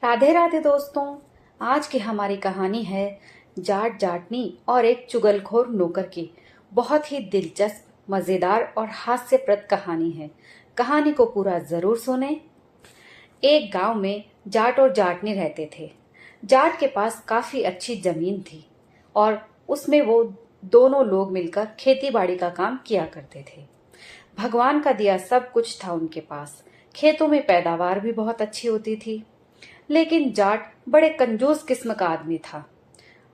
राधे राधे दोस्तों। आज की हमारी कहानी है जाट जाटनी और एक चुगलखोर नौकर की। बहुत ही दिलचस्प, मजेदार और हास्यप्रद कहानी है। कहानी को पूरा जरूर सुने। एक गांव में जाट और जाटनी रहते थे। जाट के पास काफी अच्छी जमीन थी और उसमें वो दोनों लोग मिलकर खेती बाड़ी का काम किया करते थे। भगवान का दिया सब कुछ था उनके पास। खेतों में पैदावार भी बहुत अच्छी होती थी। लेकिन जाट बड़े कंजूस किस्म का आदमी था।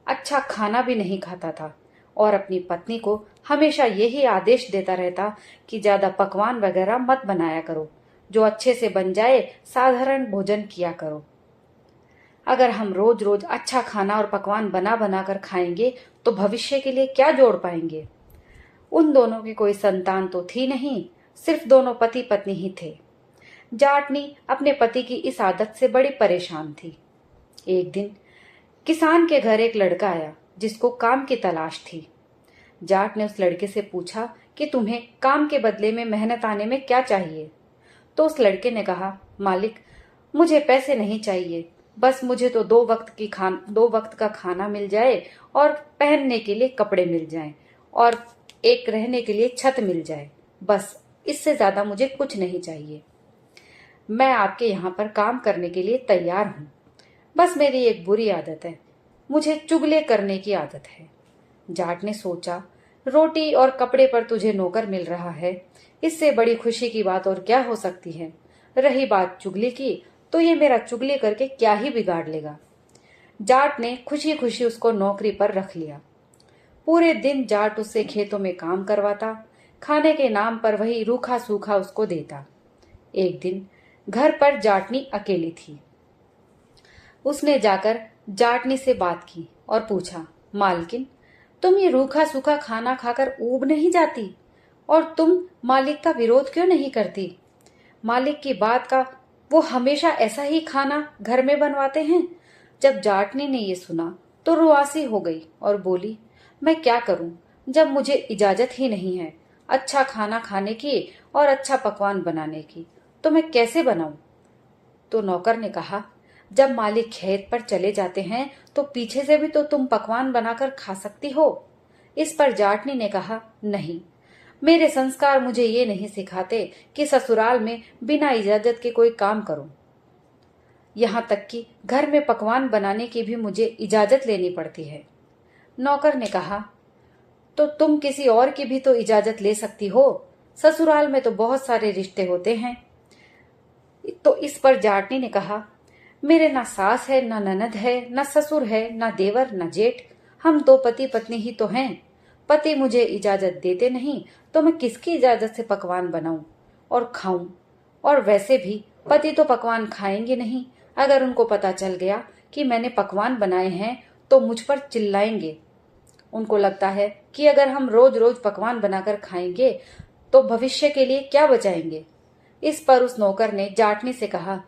अच्छा खाना भी नहीं खाता था और अपनी पत्नी को हमेशा यही आदेश देता रहता कि ज्यादा पकवान वगैरह मत बनाया करो, जो अच्छे से बन जाए साधारण भोजन किया करो। अगर हम रोज रोज अच्छा खाना और पकवान बना बना कर खाएंगे तो भविष्य के लिए क्या जोड़ पाएंगे। उन दोनों की कोई संतान तो थी नहीं, सिर्फ दोनों पति पत्नी ही थे। जाटनी अपने पति की इस आदत से बड़ी परेशान थी। एक दिन किसान के घर एक लड़का आया जिसको काम की तलाश थी। जाट ने उस लड़के से पूछा कि तुम्हें काम के बदले में मेहनत आने में क्या चाहिए। तो उस लड़के ने कहा, मालिक, मुझे पैसे नहीं चाहिए, बस मुझे तो दो वक्त का खाना मिल जाए और पहनने के लिए कपड़े मिल जाएं और एक रहने के लिए छत मिल जाए। बस इससे ज्यादा मुझे कुछ नहीं चाहिए। मैं आपके यहाँ पर काम करने के लिए तैयार हूँ। बस मेरी एक बुरी आदत है, मुझे चुगले करने की आदत है। जाट ने सोचा, रोटी और कपड़े पर तुझे नौकर मिल रहा है, इससे बड़ी खुशी की बात और क्या हो सकती है। रही बात चुगली की, तो ये मेरा चुगली करके क्या ही बिगाड़ लेगा। जाट ने खुशी खुशी उसको नौकरी पर रख लिया। पूरे दिन जाट उससे खेतों में काम करवाता, खाने के नाम पर वही रूखा सूखा उसको देता। एक दिन घर पर जाटनी अकेली थी। उसने जाकर जाटनी से बात की और पूछा, मालकिन, तुम ये रूखा सूखा खाना खाकर ऊब नहीं जाती और तुम मालिक का विरोध क्यों नहीं करती। मालिक की बात का वो हमेशा ऐसा ही खाना घर में बनवाते हैं। जब जाटनी ने ये सुना तो रुआसी हो गई और बोली, मैं क्या करूं जब मुझे इजाजत ही नहीं है अच्छा खाना खाने की और अच्छा पकवान बनाने की, तो मैं कैसे बनाऊं। तो नौकर ने कहा, जब मालिक खेत पर चले जाते हैं तो पीछे से भी तो तुम पकवान बनाकर खा सकती हो। इस पर जाटनी ने कहा, नहीं, मेरे संस्कार मुझे ये नहीं सिखाते कि ससुराल में बिना इजाजत के कोई काम करूं। यहाँ तक कि घर में पकवान बनाने की भी मुझे इजाजत लेनी पड़ती है। नौकर ने कहा, तो तुम किसी और की भी तो इजाजत ले सकती हो, ससुराल में तो बहुत सारे रिश्ते होते हैं। तो इस पर जाटनी ने कहा, मेरे ना सास है, ना ननद है, ना ससुर है, ना देवर, ना जेठ, हम दो पति पत्नी ही तो हैं। पति मुझे इजाजत देते नहीं तो मैं किसकी इजाजत से पकवान बनाऊं और खाऊं। और वैसे भी पति तो पकवान खाएंगे नहीं। अगर उनको पता चल गया कि मैंने पकवान बनाए हैं तो मुझ पर चिल्लाएंगे। उनको लगता है कि अगर हम रोज रोज पकवान बनाकर खाएंगे तो भविष्य के लिए क्या बचाएंगे। इस पर उस नौकर ने जाटनी से कहा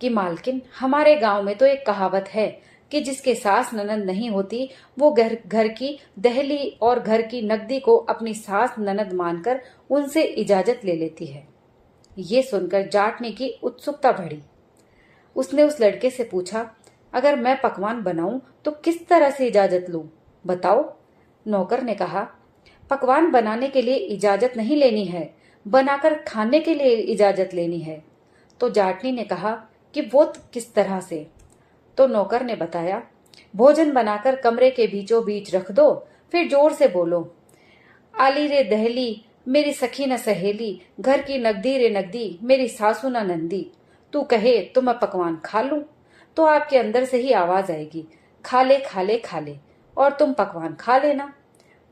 कि मालकिन, हमारे गांव में तो एक कहावत है कि जिसके सास ननद नहीं होती वो घर की दहली और घर की नकदी को अपनी सास ननद मानकर उनसे इजाजत ले लेती है। ये सुनकर जाटनी की उत्सुकता बढ़ी। उसने उस लड़के से पूछा, अगर मैं पकवान बनाऊं तो किस तरह से इजाजत लूं, बताओ। नौकर ने कहा, पकवान बनाने के लिए इजाजत नहीं लेनी है, बनाकर खाने के लिए इजाजत लेनी है। तो जाटनी ने कहा कि वो किस तरह से। तो नौकर ने बताया, भोजन बनाकर कमरे के बीचों बीच रख दो, फिर जोर से बोलो, आली रे दहली मेरी सखी न सहेली, घर की नगदी रे नगदी मेरी सासू न नंदी, तू कहे तो मैं पकवान खा लूं। तो आपके अंदर से ही आवाज आएगी, खा ले खा ले खा ले, और तुम पकवान खा लेना।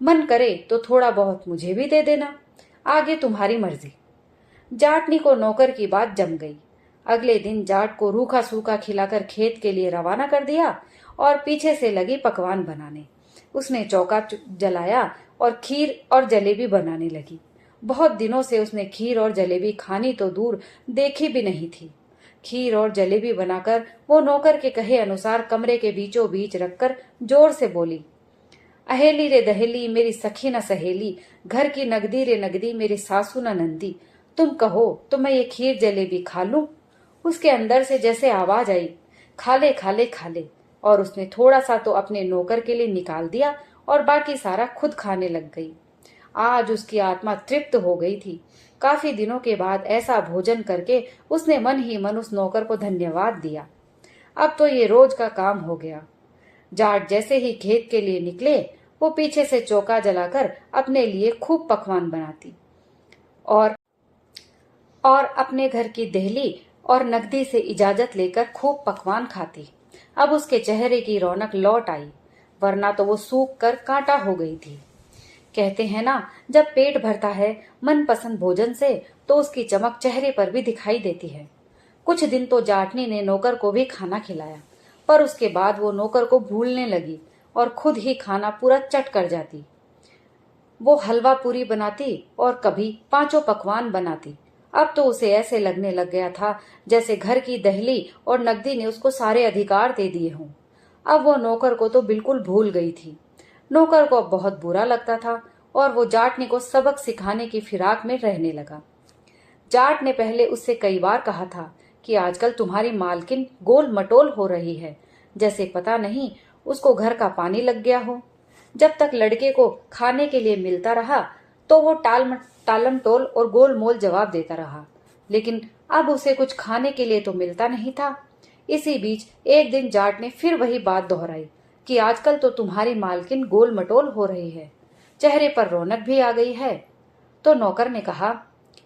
मन करे तो थोड़ा बहुत मुझे भी दे देना, आगे तुम्हारी मर्जी। जाटनी को नौकर की बात जम गई। अगले दिन जाट को रूखा सूखा खिलाकर खेत के लिए रवाना कर दिया और पीछे से लगी पकवान बनाने। उसने चौका जलाया और खीर और जलेबी बनाने लगी। बहुत दिनों से उसने खीर और जलेबी खानी तो दूर देखी भी नहीं थी। खीर और जलेबी बनाकर वो नौकर के कहे अनुसार कमरे के बीचों बीच रखकर जोर से बोली, अहेली रे दहेली मेरी सखी न सहेली, घर की नगदी रे नगदी मेरी सासू न नंदी, तुम कहो तो मैं ये खीर जलेबी खा लूं। उसके अंदर से जैसे आवाज आई खा ले खा ले खा ले। और उसने थोड़ा सा तो अपने नौकर के लिए निकाल दिया और बाकी सारा खुद खाने लग गई। आज उसकी आत्मा तृप्त हो गई थी। काफी दिनों के बाद ऐसा भोजन करके उसने मन ही मन उस नौकर को धन्यवाद दिया। अब तो ये रोज का काम हो गया। जाट जैसे ही खेत के लिए निकले, वो पीछे से चौका जलाकर अपने लिए खूब पकवान बनाती और अपने घर की देहली और नकदी से इजाजत लेकर खूब पकवान खाती। अब उसके चेहरे की रौनक लौट आई, वरना तो वो सूख कर कांटा हो गई थी। कहते हैं ना, जब पेट भरता है मनपसंद भोजन से तो उसकी चमक चेहरे पर भी दिखाई देती है। कुछ दिन तो जाटनी ने नौकर को भी खाना खिलाया, पर उसके बाद वो नौकर को भूलने लगी और खुद ही खाना पूरा चट कर जाती। वो हलवा पूरी बनाती और कभी पांचों पकवान बनाती। अब तो उसे ऐसे लगने लग गया था जैसे घर की दहली और नकदी ने उसको सारे अधिकार दे दिए हों। अब वो नौकर को तो बिल्कुल भूल गई थी। नौकर को अब बहुत बुरा लगता था और वो जाटनी को सबक सिखाने की फिराक में रहने लगा। जाट ने पहले उससे कई बार कहा था कि आजकल तुम्हारी मालकिन गोल मटोल हो रही है, जैसे पता नहीं उसको घर का पानी लग गया हो। जब तक लड़के को खाने के लिए मिलता रहा तो वो टालम टोल और गोलमोल जवाब देता रहा, लेकिन अब उसे कुछ खाने के लिए तो मिलता नहीं था। इसी बीच एक दिन जाट ने फिर वही बात दोहराई कि आजकल तो तुम्हारी मालकिन गोल मटोल हो रही है, चेहरे पर रौनक भी आ गई है। तो नौकर ने कहा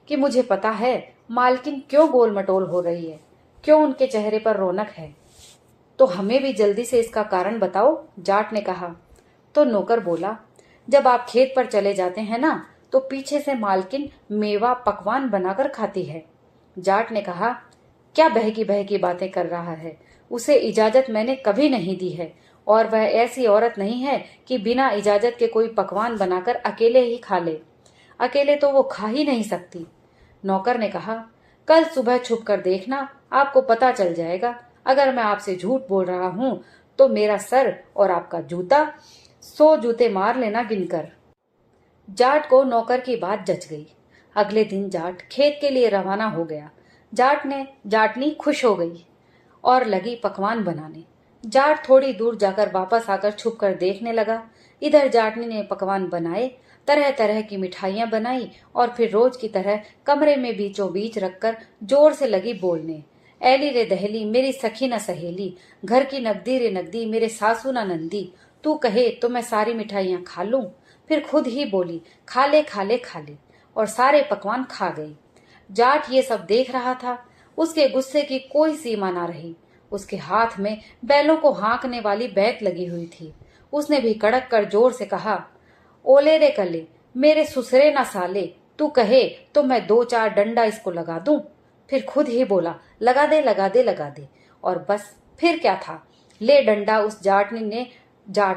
कि मुझे पता है मालकिन क्यों गोल मटोल हो रही है, क्यों उनके चेहरे पर रौनक है, तो हमें भी जल्दी से इसका कारण बताओ, जाट ने कहा। तो नौकर बोला, जब आप खेत पर चले जाते हैं ना तो पीछे से मालकिन मेवा पकवान बनाकर खाती है। जाट ने कहा, क्या बहकी बातें कर रहा है, उसे इजाजत मैंने कभी नहीं दी है और वह ऐसी औरत नहीं है कि बिना इजाजत के कोई पकवान बनाकर अकेले ही खा ले। अकेले तो वो खा ही नहीं सकती। नौकर ने कहा, कल सुबह छुप कर देखना, आपको पता चल जाएगा। अगर मैं आपसे झूठ बोल रहा हूँ तो मेरा सर और आपका जूता 100 जूते मार लेना गिनकर। जाट को नौकर की बात जच गई। अगले दिन जाट खेत के लिए रवाना हो गया। जाटनी खुश हो गई और लगी पकवान बनाने। जाट थोड़ी दूर जाकर वापस आकर छुप कर देखने लगा। इधर जाटनी ने पकवान बनाए, तरह तरह की मिठाइयां बनाई और फिर रोज की तरह कमरे में बीचों बीच रखकर जोर से लगी बोलने, ऐली रे दहली मेरी सखी न सहेली, घर की नगदी रे नगदी मेरे सासू न नंदी, तू कहे तो मैं सारी मिठाइयां खा लूं। फिर खुद ही बोली, खा ले खा ले खा ले, और सारे पकवान खा गई। जाट ये सब देख रहा था। उसके गुस्से की कोई सीमा ना रही। उसके हाथ में बैलों को हाँकने वाली बैत लगी हुई थी। उसने भी कड़क कर जोर से कहा, ओले रे कले मेरे सुसरे ना साले, तू कहे तो मैं 2-4 डंडा इसको लगा दूं। फिर खुद ही बोला, लगा दे लगा दे लगा दे। और बस फिर क्या था, ले डंडा उस जाट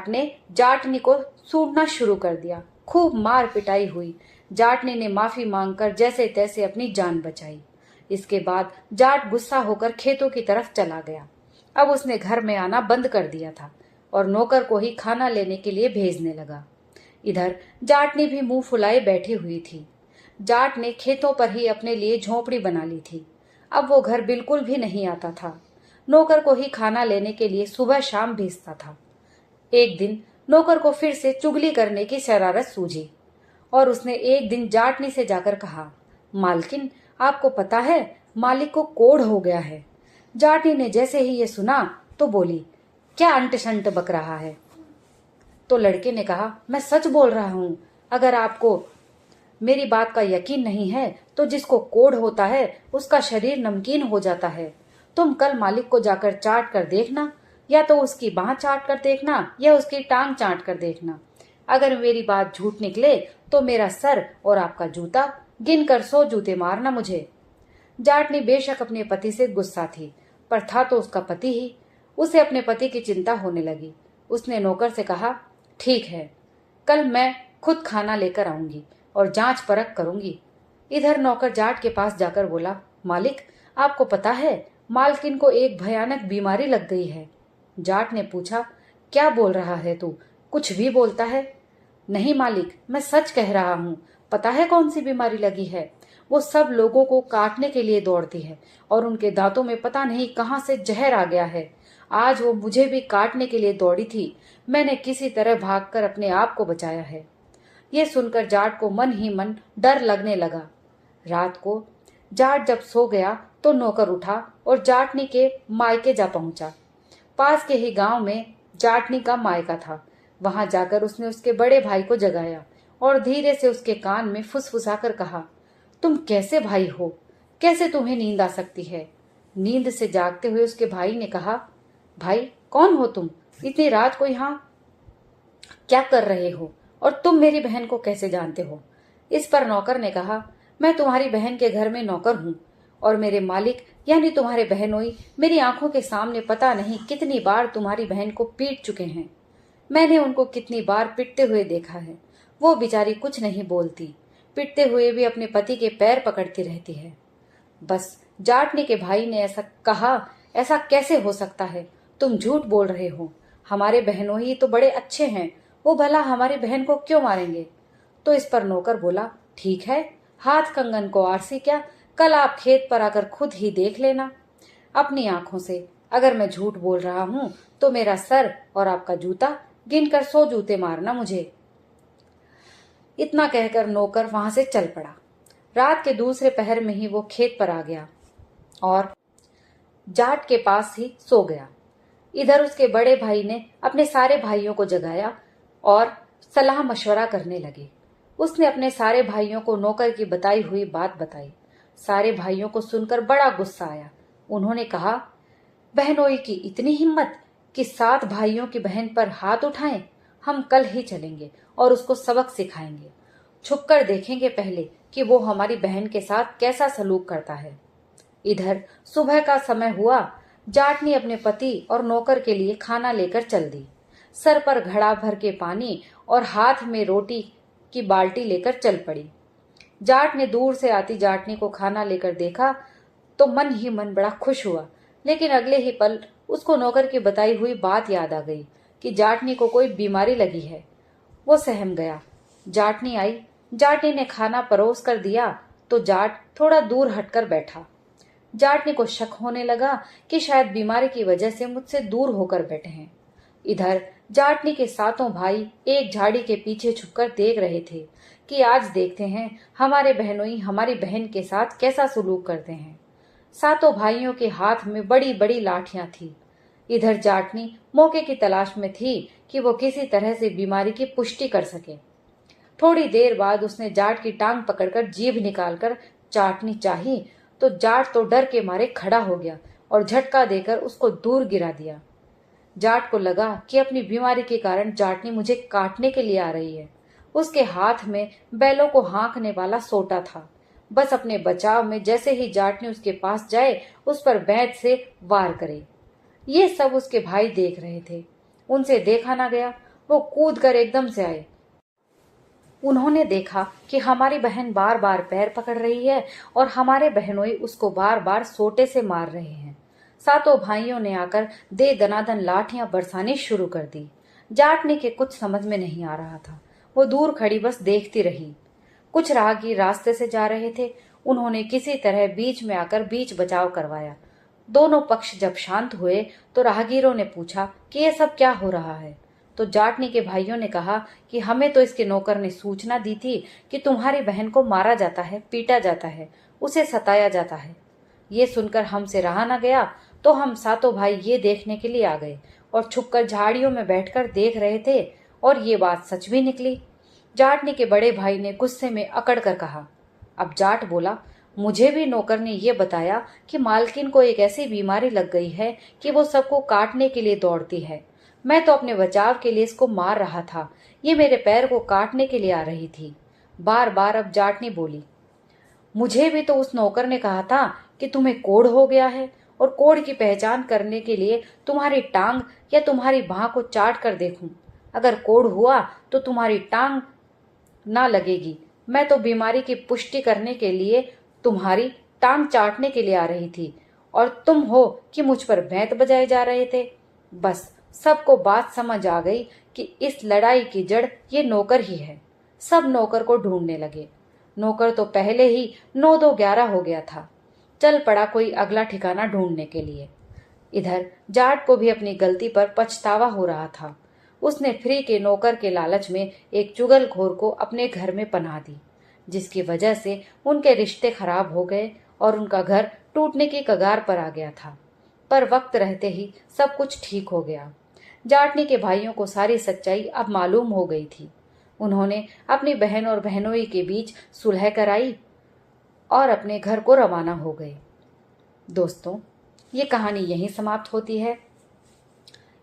ने जाटनी को सूंढना शुरू कर दिया। खूब मार पिटाई हुई। जाटनी ने माफी मांगकर जैसे तैसे अपनी जान बचाई। इसके बाद जाट गुस्सा होकर खेतों की तरफ चला गया। अब उसने घर में आना बंद कर दिया था और नौकर को ही खाना लेने के लिए भेजने लगा। इधर जाटनी भी मुंह फुलाए बैठी हुई थी। जाट ने खेतों पर ही अपने लिए झोंपड़ी बना ली थी। अब वो घर बिल्कुल भी नहीं आता था। नौकर को ही खाना लेने के लिए सुबह शाम भेजता था। एक दिन नौकर को फिर से चुगली करने की शरारत सूझी और उसने एक दिन जाटनी से जाकर कहा, मालकिन आपको पता है मालिक को कोढ़ हो गया है। जाटनी ने जैसे ही ये सुना तो बोली, क्या अंट शंट बक रहा है। तो लड़के ने कहा, मैं सच बोल रहा हूं। अगर आपको मेरी बात का यकीन नहीं है तो जिसको कोढ़ होता है उसका शरीर नमकीन हो जाता है। तुम कल मालिक को जाकर चाट कर देखना, या तो उसकी बाह चाट कर देखना या उसकी टांग चाट कर देखना। अगर मेरी बात झूठ निकले तो मेरा सर और आपका जूता गिनकर 100 जूते मारना मुझे। जाटनी बेशक अपने पति से गुस्सा थी, पर था तो उसका पति ही। उसे अपने पति की चिंता होने लगी। उसने नौकर से कहा, ठीक है, कल मैं खुद खाना लेकर आऊंगी और जांच परख करूंगी। इधर नौकर जाट के पास जाकर बोला, मालिक आपको पता है मालकिन को एक भयानक बीमारी लग गई है। जाट ने पूछा, क्या बोल रहा है तू, कुछ भी बोलता है। नहीं मालिक, मैं सच कह रहा हूँ। पता है कौन सी बीमारी लगी है? वो सब लोगों को काटने के लिए दौड़ती है और उनके दांतों में पता नहीं कहाँ से जहर आ गया है। आज वो मुझे भी काटने के लिए दौड़ी थी। मैंने किसी तरह भागकर अपने आप को बचाया है। ये सुनकर जाट को मन ही मन डर लगने लगा। रात को जाट जब सो गया तो नौकर उठा और जाटनी के मायके जा पहुंचा। पास के ही गांव में जाटनी का मायका था। वहां जाकर उसने उसके बड़े भाई को जगाया और धीरे से उसके कान में फुसफुसाकर कहा, तुम कैसे भाई हो? कैसे तुम्हें नींद आ सकती है? नींद से जागते हुए उसके भाई ने कहा, भाई कौन हो तुम? इतनी रात को यहाँ क्या कर रहे हो? और तुम मेरी बहन को कैसे जानते हो? इस पर नौकर ने कहा, मैं तुम्हारी बहन के घर में नौकर हूँ और मेरे मालिक यानी तुम्हारे बहनोई मेरी आंखों के सामने पता नहीं कितनी बार तुम्हारी बहन को पीट चुके हैं। मैंने उनको कितनी बार पिटते हुए देखा है। वो बेचारी कुछ नहीं बोलती, पिटते हुए भी अपने पति के पैर पकड़ती रहती है। बस जाटनी के भाई ने ऐसा कहा, ऐसा कैसे हो सकता है? तुम झूठ बोल रहे हो। हमारे बहनोई तो बड़े अच्छे हैं, वो भला हमारी बहन को क्यों मारेंगे? तो इस पर नौकर बोला, ठीक है, हाथ कंगन को आरसी क्या, कल आप खेत पर आकर खुद ही देख लेना अपनी आंखों से। अगर मैं झूठ बोल रहा हूं तो मेरा सर और आपका जूता गिनकर 100 जूते मारना मुझे। इतना कहकर नौकर वहां से चल पड़ा। रात के दूसरे पहर में ही वो खेत पर आ गया और जाट के पास ही सो गया। इधर उसके बड़े भाई ने अपने सारे भाइयों को जगाया और सलाह मशवरा करने लगे। उसने अपने सारे भाइयों को नौकर की बताई हुई बात बताई। सारे भाइयों को सुनकर बड़ा गुस्सा आया। उन्होंने कहा, बहनोई की इतनी हिम्मत कि 7 भाइयों की बहन पर हाथ उठाएं? हम कल ही चलेंगे और उसको सबक सिखाएंगे। छुपकर देखेंगे पहले कि वो हमारी बहन के साथ कैसा सलूक करता है। इधर सुबह का समय हुआ। जाटनी अपने पति और नौकर के लिए खाना लेकर चल दी। सर पर घड़ा भर के पानी और हाथ में रोटी की बाल्टी लेकर चल पड़ी। जाट ने दूर से आती जाटनी को खाना लेकर देखा तो मन ही मन बड़ा खुश हुआ, लेकिन अगले ही पल उसको नौकर की बताई हुई बात याद आ गई कि जाटनी को कोई बीमारी लगी है। वो सहम गया। जाटनी आई। जाटनी ने खाना परोस कर दिया तो जाट थोड़ा दूर हटकर बैठा। जाटनी को शक होने लगा कि शायद बीमारी की वजह से मुझसे दूर होकर बैठे हैं। इधर जाटनी के 7 भाई एक झाड़ी के पीछे छुपकर देख रहे थे कि आज देखते हैं हमारे बहनोई हमारी बहन के साथ कैसा सलूक करते हैं। 7 भाइयों के हाथ में बड़ी बड़ी लाठियां थी। इधर जाटनी मौके की तलाश में थी कि वो किसी तरह से बीमारी की पुष्टि कर सके। थोड़ी देर बाद उसने जाट की टांग पकड़कर जीभ निकालकर चाटनी चाही तो जाट तो डर के मारे खड़ा हो गया और झटका देकर उसको दूर गिरा दिया। जाट को लगा कि अपनी बीमारी के कारण जाटनी मुझे काटने के लिए आ रही है। उसके हाथ में बैलों को हाँकने वाला सोटा था। बस अपने बचाव में जैसे ही जाटनी उसके पास जाए उस पर बैंत से वार करे। ये सब उसके भाई देख रहे थे। उनसे देखा ना गया। वो कूद कर एकदम से आए। उन्होंने देखा कि हमारी बहन बार बार पैर पकड़ रही है और हमारे बहनोई उसको बार बार सोटे से मार रहे हैं। 7 भाइयों ने आकर दे दनादन लाठियां बरसानी शुरू कर दी। जाटनी के कुछ समझ में नहीं आ रहा था। वो दूर खड़ी बस देखती रही। कुछ राहगीर रास्ते से जा रहे थे। उन्होंने किसी तरह बीच में आकर बीच बचाव करवाया। दोनों पक्ष जब शांत हुए तो राहगीरों ने पूछा कि ये सब क्या हो रहा है। तो जाटनी के भाइयों ने कहा कि हमें तो इसके नौकर ने सूचना दी थी कि तुम्हारी बहन को मारा जाता है, पीटा जाता है, उसे सताया जाता है। ये सुनकर हमसे रहा न गया तो हम 7 भाई ये देखने के लिए आ गए और छुपकर झाड़ियों में बैठकर देख रहे थे और ये बात सच भी निकली। जाटनी के बड़े भाई ने गुस्से में अकड़ कर कहा। अब जाट बोला, मुझे भी नौकर ने ये बताया कि मालकिन को एक ऐसी बीमारी लग गई है कि वो सबको काटने के लिए दौड़ती है। मैं तो अपने बचाव के लिए इसको मार रहा था। ये मेरे पैर को काटने के लिए आ रही थी। बार बार अब जाटनी बोली, मुझे भी तो उस नौकर ने कहा था कि तुम्हें कोढ़ हो गया है और कोढ़ की पहचान करने के लिए तुम्हारी टांग या तुम्हारी बाह को चाट कर देखूं। अगर कोढ़ हुआ तो तुम्हारी टांग ना लगेगी। मैं तो बीमारी की पुष्टि करने के लिए तुम्हारी टांग चाटने के लिए आ रही थी और तुम हो कि मुझ पर बैंत बजाए जा रहे थे। बस सबको बात समझ आ गई कि इस लड़ाई की जड़ ये नौकर ही है। सब नौकर को ढूंढने लगे। नौकर तो पहले ही 9 2 11 हो गया था। चल पड़ा कोई अगला ठिकाना ढूंढने के लिए। इधर जाट को भी अपनी गलती पर पछतावा हो रहा था। उसने फ्री के नौकर के लालच में एक चुगलखोर को अपने घर में पनाह दी, जिसकी वजह से उनके रिश्ते खराब हो गए और उनका घर टूटने की कगार पर आ गया था। पर वक्त रहते ही सब कुछ ठीक हो गया। जाटनी के भाइयों को सारी सच्चाई अब मालूम हो गई थी। उन्होंने अपनी बहन और बहनोई के बीच सुलह कराई और अपने घर को रवाना हो गए। दोस्तों, ये कहानी यहीं समाप्त होती है।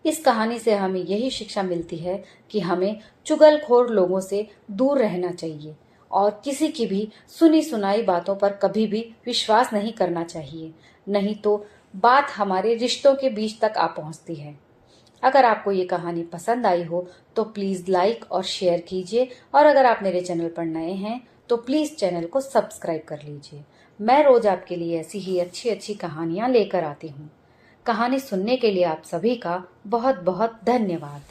इस कहानी से हमें यही शिक्षा मिलती है कि हमें चुगलखोर लोगों से दूर रहना चाहिए और किसी की भी सुनी सुनाई बातों पर कभी भी विश्वास नहीं करना चाहिए, नहीं तो बात हमारे रिश्तों के बीच तक आ पहुंचती है। अगर आपको ये कहानी पसंद आई हो तो प्लीज़ लाइक और शेयर कीजिए, और अगर आप मेरे चैनल पर नए हैं तो प्लीज़ चैनल को सब्सक्राइब कर लीजिए। मैं रोज आपके लिए ऐसी ही अच्छी अच्छी कहानियाँ लेकर आती हूँ। कहानी सुनने के लिए आप सभी का बहुत बहुत धन्यवाद।